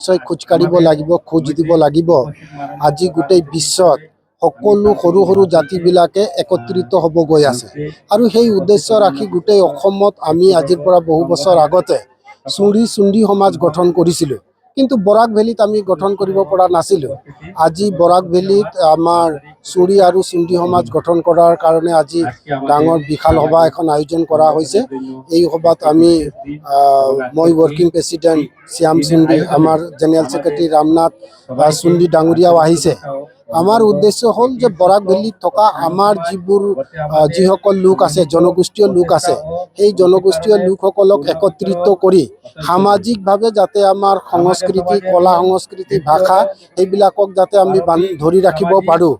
নিশ্চয় খোজ কাঢ়িব লাগিব, খোজ দিব লাগিব। আজি গোটেই বিশ্বত সকলো সৰু সৰু জাতিবিলাকে একত্ৰিত হ'ব গৈ আছে আৰু সেই উদ্দেশ্য ৰাখি গোটেই অসমত আমি আজিৰ পৰা বহু বছৰ আগতে চুন্দি সমাজ গঠন কৰিছিলোঁ, কিন্তু বৰাক ভেলীত আমি গঠন কৰিব পৰা নাছিলোঁ। আজি বৰাক ভেলীত আমাৰ চুৰি আৰু চুন্দি সমাজ গঠন কৰাৰ কাৰণে আজি ডাঙৰ বিশাল সভা এখন আয়োজন কৰা হৈছে। এই সভাত আমি মই ৱৰ্কিং প্ৰেচিডেণ্ট শ্যাম চুন্দি, আমাৰ জেনেৰেল ছেক্ৰেটাৰী ৰামনাথ চুন্দি ডাঙৰীয়াও আহিছে। আমাৰ উদ্দেশ্য হ'ল যে বৰাক ভেলীত থকা আমাৰ যিসকল লোক আছে, জনগোষ্ঠীয় লোক আছে, সেই জনগোষ্ঠীয় লোকসকলক একত্ৰিত কৰি সামাজিকভাৱে যাতে আমাৰ সংস্কৃতি, কলা সংস্কৃতি, ভাষা এইবিলাকক যাতে আমি ধৰি ৰাখিব পাৰোঁ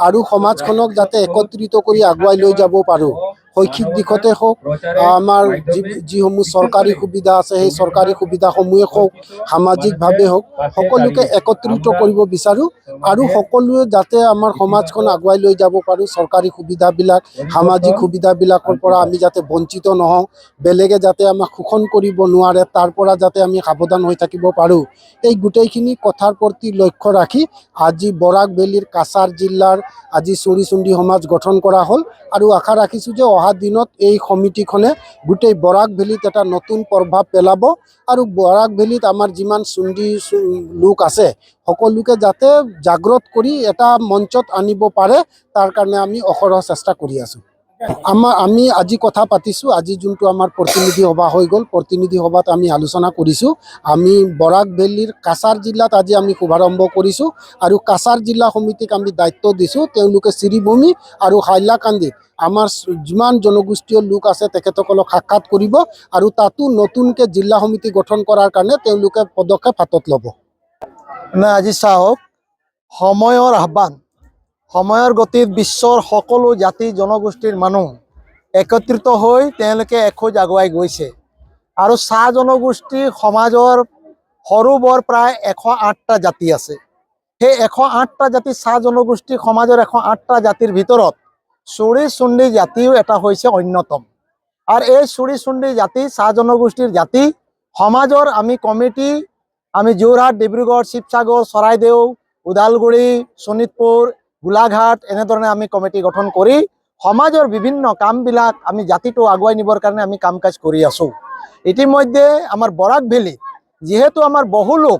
আৰু সমাজখনক যাতে একত্ৰিত কৰি আগুৱাই লৈ যাব পাৰোঁ। শৈক্ষিক দিশতে হওক, আমাৰ যিসমূহ চৰকাৰী সুবিধা আছে সেই চৰকাৰী সুবিধাসমূহে হওক, সামাজিকভাৱে হওক, সকলোকে একত্ৰিত কৰিব বিচাৰোঁ আৰু সকলোৱে যাতে আমাৰ সমাজখন আগুৱাই লৈ যাব পাৰোঁ। চৰকাৰী সুবিধাবিলাক, সামাজিক সুবিধাবিলাকৰ পৰা আমি যাতে বঞ্চিত নহওঁ, বেলেগে যাতে আমাক শোষণ কৰিব নোৱাৰে, তাৰ পৰা যাতে আমি সাৱধান হৈ থাকিব পাৰোঁ। এই গোটেইখিনি কথাৰ প্ৰতি লক্ষ্য ৰাখি আজি বৰাক ভেলীৰ কাছাৰ জিলাৰ আজি চুৰি চুন্দি সমাজ গঠন কৰা হ'ল আৰু আশা ৰাখিছোঁ যে অহা দিনত এই সমিতিখনে গোটেই বৰাক ভেলীত এটা নতুন প্ৰভাৱ পেলাব আৰু বৰাক ভেলীত আমাৰ যিমান চুন্দি লোক আছে সকলোকে যাতে জাগ্ৰত কৰি এটা মঞ্চত আনিব পাৰে, তাৰ কাৰণে আমি অহৰহ চেষ্টা কৰি আছোঁ। আমি আজি কথা পাতিছোঁ, আজি যোনটো আমাৰ প্ৰতিনিধি সভা হৈ গ'ল, প্ৰতিনিধি সভাত আমি আলোচনা কৰিছোঁ। আমি বৰাক ভেলীৰ কাছাৰ জিলাত আজি আমি শুভাৰম্ভ কৰিছোঁ আৰু কাছাৰ জিলা সমিতিক আমি দায়িত্ব দিছোঁ, তেওঁলোকে শ্ৰীভূমি আৰু হাইলাকান্দিত আমাৰ যিমান জনগোষ্ঠীয় লোক আছে তেখেতসকলক সাক্ষাৎ কৰিব আৰু তাতো নতুনকৈ জিলা সমিতি গঠন কৰাৰ কাৰণে তেওঁলোকে পদক্ষেপ হাতত ল'ব। আজি চাওক, সময়ৰ আহ্বান, সময়ৰ গতিত বিশ্বৰ সকলো জাতি জনগোষ্ঠীৰ মানুহ একত্ৰিত হৈ তেওঁলোকে এখোজ আগুৱাই গৈছে আৰু চাহ জনগোষ্ঠী সমাজৰ সৰু বৰ প্ৰায় 108টা জাতি আছে। সেই 108টা জাতি চাহ জনগোষ্ঠী সমাজৰ 108টা জাতিৰ ভিতৰত চুৰি চুন্দি জাতিও এটা হৈছে অন্যতম। আৰু এই চুৰি চুন্দি জাতি, চাহ জনগোষ্ঠীৰ জাতি সমাজৰ আমি কমিটি, আমি যোৰহাট, ডিব্ৰুগড়, শিৱসাগৰ, চৰাইদেউ, ওদালগুৰি, শোণিতপুৰ, গোলাঘাট এনেধৰণে আমি কমিটি গঠন কৰি সমাজৰ বিভিন্ন কামবিলাক আমি জাতিটো আগুৱাই নিবৰ কাৰণে আমি কাম কাজ কৰি আছোঁ। ইতিমধ্যে আমাৰ বৰাক ভেলী যিহেতু আমাৰ বহু লোক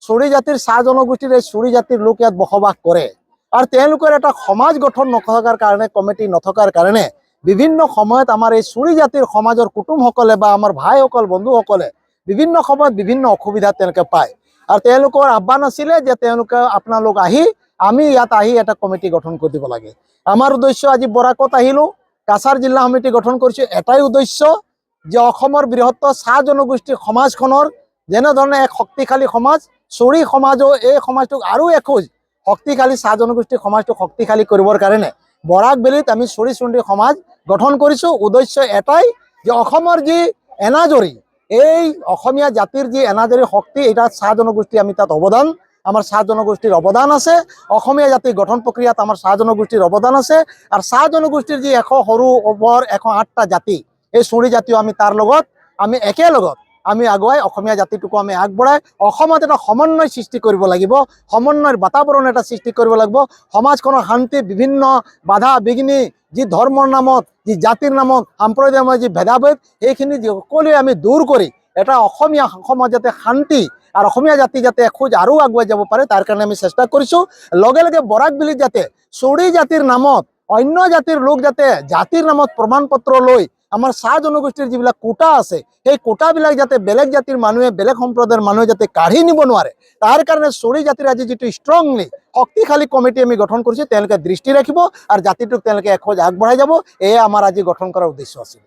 চুৰি জাতিৰ, চাহ জনগোষ্ঠীৰ এই চুৰি জাতিৰ লোক ইয়াত বসবাস কৰে আৰু তেওঁলোকৰ এটা সমাজ গঠন নথকাৰ কাৰণে, কমিটি নথকাৰ কাৰণে বিভিন্ন সময়ত আমাৰ এই চুৰি জাতিৰ সমাজৰ কুটুমসকলে বা আমাৰ ভাইসকল, বন্ধুসকলে বিভিন্ন সময়ত বিভিন্ন অসুবিধা তেওঁলোকে পায় আৰু তেওঁলোকৰ আহ্বান আছিলে যে তেওঁলোকে আপোনালোক আমি ইয়াত আহি এটা কমিটি গঠন কৰি দিব লাগে। আমাৰ উদ্দেশ্য, আজি বৰাকত আহিলোঁ, কাছাৰ জিলা সমিতি গঠন কৰিছোঁ, এটাই উদ্দেশ্য যে অসমৰ বৃহত্তৰ চাহ জনগোষ্ঠীৰ সমাজখনৰ যেনেধৰণে এক শক্তিশালী সমাজ, চুৰি সমাজো এই সমাজটোক আৰু এখোজ শক্তিশালী, চাহ জনগোষ্ঠীৰ সমাজটোক শক্তিশালী কৰিবৰ কাৰণে বৰাক ভেলীত আমি চুৰি চুন্দি সমাজ গঠন কৰিছোঁ। উদ্দেশ্য এটাই যে অসমৰ যি এনাজৰী, এই অসমীয়া জাতিৰ যি এনাজৰী শক্তি, এটা চাহ জনগোষ্ঠী আমি তাত অৱদান, আমাৰ চাহ জনগোষ্ঠীৰ অৱদান আছে। অসমীয়া জাতিৰ গঠন প্ৰক্ৰিয়াত আমাৰ চাহ জনগোষ্ঠীৰ অৱদান আছে আৰু চাহ জনগোষ্ঠীৰ যি সৰু বৰ 108টা জাতি, এই চুৰি জাতিও আমি তাৰ লগত আমি একেলগত আমি আগুৱাই অসমীয়া জাতিটোকো আমি আগবঢ়াই অসমত এটা সমন্বয় সৃষ্টি কৰিব লাগিব, সমন্বয়ৰ বাতাবৰণ এটা সৃষ্টি কৰিব লাগিব। সমাজখনৰ শান্তি, বিভিন্ন বাধা বিঘিনি, যি ধৰ্মৰ নামত, যি জাতিৰ নামত, সাম্প্ৰদায়িক যি ভেদাভেদ, সেইখিনি সকলোৱে আমি দূৰ কৰি এটা অসমীয়া সমাজ যাতে শান্তি আৰু অসমীয়া জাতি যাতে এখোজ আৰু আগুৱাই যাব পাৰে, তাৰ কাৰণে আমি চেষ্টা কৰিছোঁ। লগে লগে বৰাক ভেলীত যাতে চুৰি জাতিৰ নামত অন্য জাতিৰ লোক যাতে জাতিৰ নামত প্ৰমাণ পত্ৰ লৈ আমাৰ চাহ জনগোষ্ঠীৰ যিবিলাক কোটা আছে, সেই কোটাবিলাক যাতে বেলেগ জাতিৰ মানুহে, বেলেগ সম্প্ৰদায়ৰ মানুহে যাতে কাঢ়ি নিব নোৱাৰে, তাৰ কাৰণে চুৰি জাতিৰ আজি যিটো ষ্ট্ৰংলি শক্তিশালী কমিটি আমি গঠন কৰিছোঁ, তেওঁলোকে দৃষ্টি ৰাখিব আৰু জাতিটোক তেওঁলোকে এখোজ আগবঢ়াই যাব। এয়ে আমাৰ আজি গঠন কৰাৰ উদ্দেশ্য আছিল।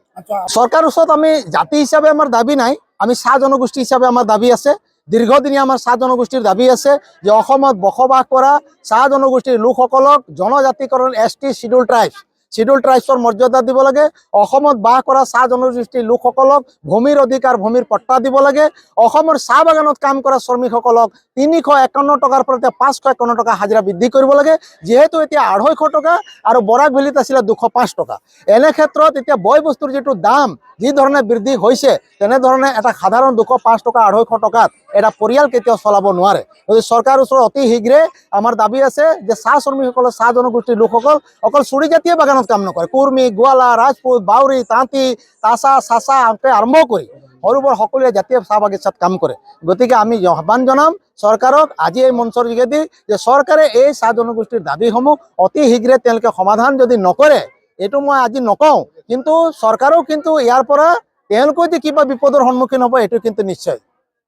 চৰকাৰৰ ওচৰত আমি জাতি হিচাপে আমাৰ দাবী নাই, আমি চাহ জনগোষ্ঠী হিচাপে আমাৰ দাবী আছে। দীৰ্ঘদিনীয়া আমাৰ চাহ জনগোষ্ঠীৰ দাবী আছে যে অসমত বসবাস কৰা চাহ জনগোষ্ঠীৰ লোকসকলক জনজাতিকৰণ, ST শিডিউল ট্ৰাইবছ শিডিউল ট্ৰাইবছৰ মৰ্যাদা দিব লাগে, অসমত বাস কৰা চাহ জনগোষ্ঠীৰ লোকসকলক ভূমিৰ অধিকাৰ, ভূমিৰ পট্টা দিব লাগে, অসমৰ চাহ বাগানত কাম কৰা শ্ৰমিকসকলক 351 টকাৰ পৰা 551 টকা হাজিৰা বৃদ্ধি কৰিব লাগে, যিহেতু এতিয়া 250 টকা আৰু বৰাক ভেলীত আছিলে 205 টকা। এনে ক্ষেত্ৰত এতিয়া বয় বস্তুৰ যিটো দাম যি ধৰণে বৃদ্ধি হৈছে, তেনেধৰণে এটা সাধাৰণ 205 টকা 250 টকাত এটা পৰিয়াল কেতিয়াও চলাব নোৱাৰে। গতিকে চৰকাৰৰ ওচৰত অতি শীঘ্ৰে আমাৰ দাবী আছে যে চাহ শ্ৰমিকসকলৰ, চাহ জনগোষ্ঠীৰ লোকসকল অকল চুৰিজাতীয় বাগানত কাম নকৰে, কুৰ্মী, গোৱালা, ৰাজপুত, বাউৰী, তাঁতী, তাচা, চাচা আৰম্ভ কৰি সৰু বৰ সকলোৱে জাতীয় চাহ বাগিচাত কাম কৰে। গতিকে আমি আহ্বান জনাম চৰকাৰক আজি এই মঞ্চৰ যোগেদি যে চৰকাৰে এই চাহ জনগোষ্ঠীৰ দাবীসমূহ অতি শীঘ্ৰে তেওঁলোকে সমাধান যদি নকৰে, এইটো মই আজি নকওঁ, কিন্তু চৰকাৰেও কিন্তু ইয়াৰ পৰা তেওঁলোকেও যে কিবা বিপদৰ সন্মুখীন হ'ব এইটো কিন্তু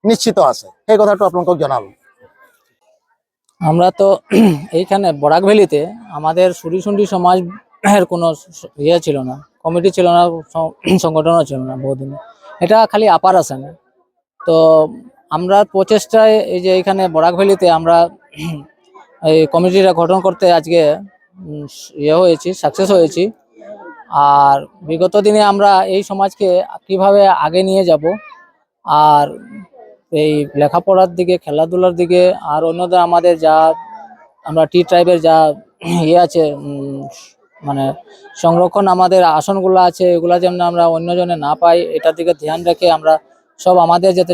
নিশ্চিত আছে। সেই কথাটো আপোনালোকক জনালো। আমরা তো এইখানে বরাক ভ্যালিতে আমাদের সুরিসুন্ডি সমাজের কোনো ইয়ে ছিল না, কমিটি ছিল না, সংগঠনও ছিল না বহুদিন। এটা খালি আপার আছে না। তো আমরা প্রচেষ্টায় এই যে এইখানে বরাক ভ্যালিতে আমরা এই কমিটিটা গঠন করতে আজকে ইয়ে হয়েছি, সাকসেস হয়েছি। আর বিগত দিনে আমরা এই সমাজকে কিভাবে আগে নিয়ে যাব, আর এই লেখাপড়ার দিকে, খেলাধুলার দিকে, আর অন্যদের আমাদের যা আমরা টি ট্রাইবের যা ইয়ে আছে, মানে সংরক্ষণ আমাদের আসনগুলো আছে, এগুলা যেন আমরা অন্যজনে না পাই, এটার দিকে ধ্যান রেখে আমরা সব আমাদের যাতে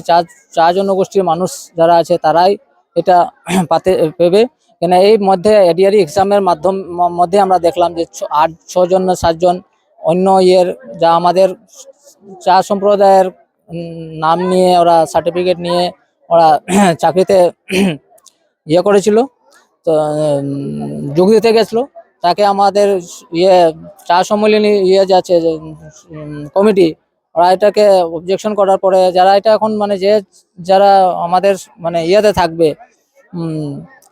চা জনগোষ্ঠীর মানুষ যারা আছে তারাই এটা পেবে। কেন এই মধ্যে এডিআরি এক্সামের মধ্যে আমরা দেখলাম যে 6 জন না 7 জন অন্য ইয়ের যা আমাদের চা সম্প্রদায়ের নাম নিয়ে ওরা সার্টিফিকেট নিয়ে ওরা চাকরিতে ইয়ে করেছিল, তো যোগ দিতে গেছিলো। তাকে আমাদের ইয়ে চা সম্মেলনী ইয়ে যাচ্ছে কমিটি, ওরা এটাকে অবজেকশন করার পরে যারা এটা এখন মানে যারা আমাদের মানে ইয়েতে থাকবে,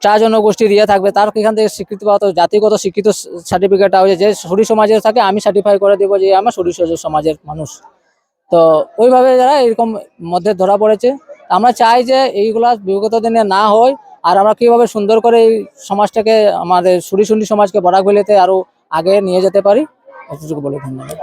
চা জনগোষ্ঠীর ইয়ে থাকবে, তার এখান থেকে স্বীকৃতি পাওয়া, তো জাতিগত শিক্ষিত সার্টিফিকেট আছে যে সুরি সমাজের থাকে, আমি সার্টিফাই করে দেবো যে আমার সুরি সমাজের মানুষ। তো ওইভাবে যারা এরকম মধ্যে ধরা পড়েছে, আমরা চাই যে এইগুলা বিগত দিনে না হয়, আর আমরা কিভাবে সুন্দর করে এই সমাজটাকে, আমাদের সুরি সমাজকে বরাক ভ্যালিতে আরো আগে নিয়ে যেতে পারি, এতটুকু বলে ধন্যবাদ।